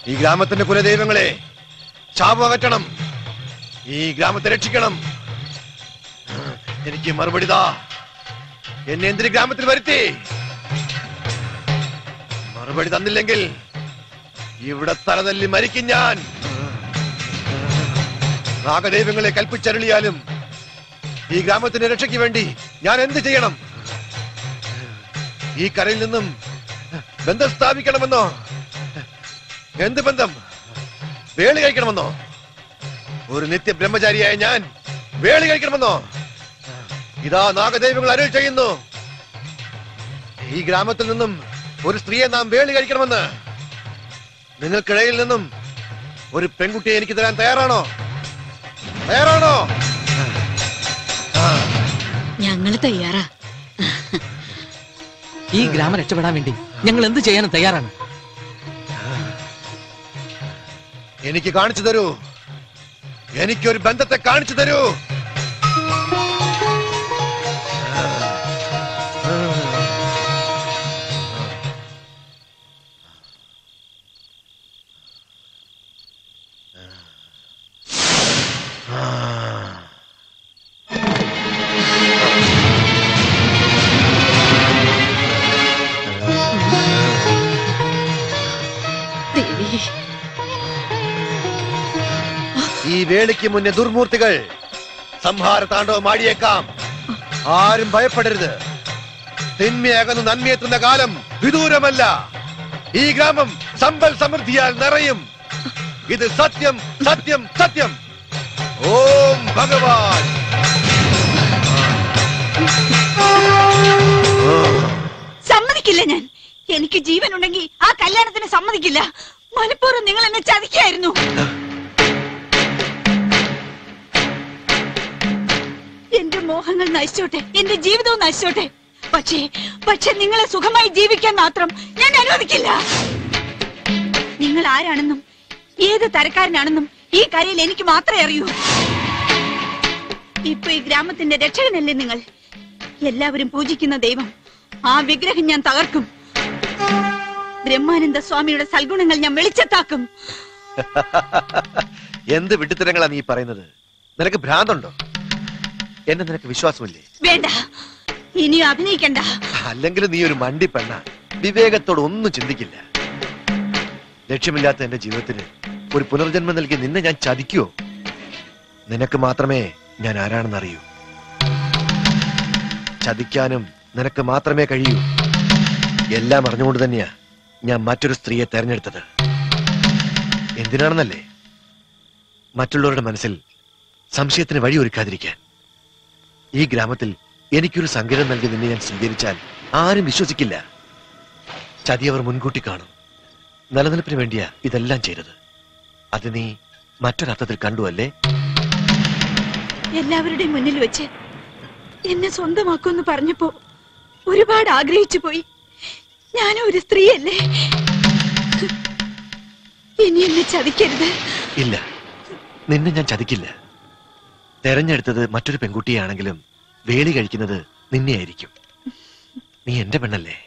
ഈ ഗ്രാമത്തിന്റെ കുലദൈവങ്ങളെ ശാപം അകറ്റണം. ഈ ഗ്രാമത്തെ രക്ഷിക്കണം. എനിക്ക് മറുപടി താ. എന്നെ എന്തിന് ഗ്രാമത്തിൽ വരുത്തി? മറുപടി തന്നില്ലെങ്കിൽ ഇവിടെ തലതല്ലി മരിക്കും ഞാൻ. നാഗദൈവങ്ങളെ കൽപ്പിച്ചരുളിയാലും ഈ ഗ്രാമത്തിന്റെ രക്ഷയ്ക്ക് വേണ്ടി ഞാൻ എന്ത് ചെയ്യണം? ഈ കരയിൽ നിന്നും ബന്ധം സ്ഥാപിക്കണമെന്നോ? എന്ത് ബന്ധം? വേളി കഴിക്കണമെന്നോ? ഒരു നിത്യ ബ്രഹ്മചാരിയായ ഞാൻ വേളി കഴിക്കണമെന്നോ? ഇതാ നാഗദൈവങ്ങൾ അരുൾ ചെയ്യുന്നു, ഈ ഗ്രാമത്തിൽ നിന്നും ഒരു സ്ത്രീയെ നാം വേളി കഴിക്കണമെന്ന്. നിങ്ങൾക്കിടയിൽ നിന്നും ഒരു പെൺകുട്ടിയെ എനിക്ക് തരാൻ തയ്യാറാണോ? തയ്യാറാണോ? ഞങ്ങൾ തയ്യാറാ. ഈ ഗ്രാമം രക്ഷപ്പെടാൻ വേണ്ടി ഞങ്ങൾ എന്ത് ചെയ്യാനും തയ്യാറാണ്. എനിക്ക് കാണിച്ചു തരൂ. എനിക്കൊരു ബന്ധത്തെ കാണിച്ചു തരൂ. ഈ വേളിക്ക് മുന്നേ ദുർമൂർത്തികൾ സംഹാര താണ്ഡവം ആടിയേക്കാം. ആരും ഭയപ്പെടരുത്. തിന്മയകന്നു നന്മയെത്തുന്ന കാലം വിദൂരമല്ല. ഈ ഗ്രാമം സമ്പൽ സമൃദ്ധിയാൽ നിറയും. ഇത് സത്യം, സത്യം, സത്യം. ഓം ഭഗവാൻ. സമ്മതിക്കില്ല ഞാൻ. എനിക്ക് ജീവൻ ഉണ്ടെങ്കിൽ ആ കല്യാണത്തിന് സമ്മതിക്കില്ല. മനഃപൂർവ്വം നിങ്ങൾ എന്നെ ചതിക്കായിരുന്നു. എന്റെ മോഹങ്ങൾ നശിച്ചോട്ടെ, എന്റെ ജീവിതവും നശിച്ചോട്ടെ. പക്ഷേ നിങ്ങളെ സുഖമായി ജീവിക്കാൻ മാത്രം ഞാൻ അനുവദിക്കില്ല. നിങ്ങൾ ആരാണെന്നും ഏത് തരക്കാരനാണെന്നും ഈ കരയിൽ എനിക്ക് മാത്രമേ അറിയൂ. ഇപ്പൊ ഈ ഗ്രാമത്തിന്റെ രക്ഷകനല്ലേ നിങ്ങൾ? എല്ലാവരും പൂജിക്കുന്ന ദൈവം, ആ വിഗ്രഹം ഞാൻ തകർക്കും. ബ്രഹ്മാനന്ദ സ്വാമിയുടെ സൽഗുണങ്ങൾ ഞാൻ വെളിച്ചത്താക്കും. എന്ത് വിഡ്ഢിത്തരങ്ങളാ നീ പറയുന്നത്? നിനക്ക് ഭ്രാന്തുണ്ടോ? എന്നെ നിനക്ക് വിശ്വാസമില്ലേ? വേണ്ട, ഇനിയും അഭിനയിക്കണ്ട. അല്ലെങ്കിൽ നീ ഒരു മണ്ടി പെണ്ണ. വിവേകത്തോട് ഒന്നും ചിന്തിക്കില്ല. ലക്ഷ്യമില്ലാത്ത എന്റെ ജീവിതത്തിന് ഒരു പുനർജന്മം നൽകി നിന്നെ ഞാൻ ചതിക്കുവോ? നിനക്ക് മാത്രമേ ഞാൻ ആരാണെന്ന് അറിയൂ. ചതിക്കാനും നിനക്ക് മാത്രമേ കഴിയൂ. എല്ലാം അറിഞ്ഞുകൊണ്ട് തന്നെയാ ഞാൻ മറ്റൊരു സ്ത്രീയെ തെരഞ്ഞെടുത്തത്. എന്തിനാണെന്നല്ലേ? മറ്റുള്ളവരുടെ മനസ്സിൽ സംശയത്തിന് വഴിയൊരുക്കാതിരിക്കാൻ. ഈ ഗ്രാമത്തിൽ എനിക്കൊരു സങ്കേതം നൽകി നിന്നെ ഞാൻ സ്വീകരിച്ചാൽ ആരും വിശ്വസിക്കില്ല. ചതിയവർ മുൻകൂട്ടി കാണും. നിലനിൽപ്പിന് വേണ്ടിയാ ഇതെല്ലാം ചെയ്തത്. അത് നീ മറ്റൊരർത്ഥത്തിൽ കണ്ടു അല്ലേ? എല്ലാവരുടെയും മുന്നിൽ വെച്ച് എന്നെ സ്വന്തമാക്കുമെന്ന് പറഞ്ഞപ്പോ ഒരുപാട് ആഗ്രഹിച്ചു പോയി. ഞാനും ഒരു സ്ത്രീയല്ലേ? ഇനി എന്നെ ചതിക്കരുത്. ഇല്ല, നിന്നെ ഞാൻ ചതിക്കില്ല. തെരഞ്ഞെടുത്തത് മറ്റൊരു പെൺകുട്ടിയാണെങ്കിലും വേളി കഴിക്കുന്നത് നിന്നെയായിരിക്കും. നീ എന്റെ പെണ്ണല്ലേ?